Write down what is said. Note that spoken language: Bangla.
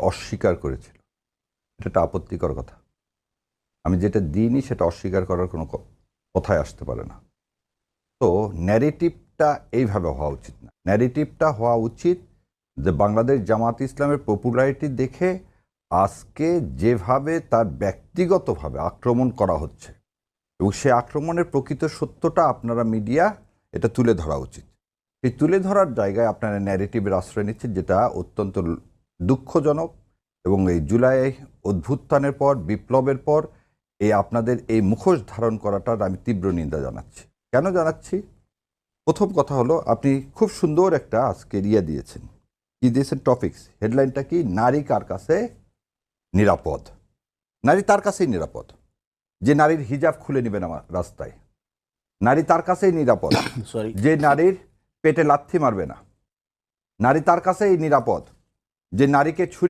অস্বীকার করেছিল, এটা একটা আপত্তিকর কথা। আমি যেটা দিইনি সেটা অস্বীকার করার কোনো কথাই আসতে পারে না। তো ন্যারেটিভটা এইভাবে হওয়া উচিত না। ন্যারেটিভটা হওয়া উচিত যে বাংলাদেশ জামাত ইসলামের পপুলারিটি দেখে আজকে যেভাবে তার ব্যক্তিগতভাবে আক্রমণ করা হচ্ছে এবং সে আক্রমণের প্রকৃত সত্যটা আপনারা মিডিয়া এটা তুলে ধরা উচিত। এই তুলে ধরার জায়গায় আপনারা ন্যারেটিভের আশ্রয় নিচ্ছেন, যেটা অত্যন্ত দুঃখজনক। এবং এই জুলাই অভ্যুত্থানের পর, বিপ্লবের পর এই আপনাদের এই মুখোশ ধারণ করাটার আমি তীব্র নিন্দা জানাচ্ছি। কেন জানাচ্ছি? প্রথম কথা হলো, আপনি খুব সুন্দর একটা আজকে দিয়েছেন। কি দিয়েছেন? টপিকস, হেডলাইনটা কি? নারী কার কাছে নিরাপদ? নারী তার কাছেই নিরাপদ যে নারীর হিজাব খুলে নেবেন আমার রাস্তায়। নারী তার কাছেই নিরাপদ যে নারীর পেটে লাথি মারবে না। নারী তার কাছেই নিরাপদ যে নারীকে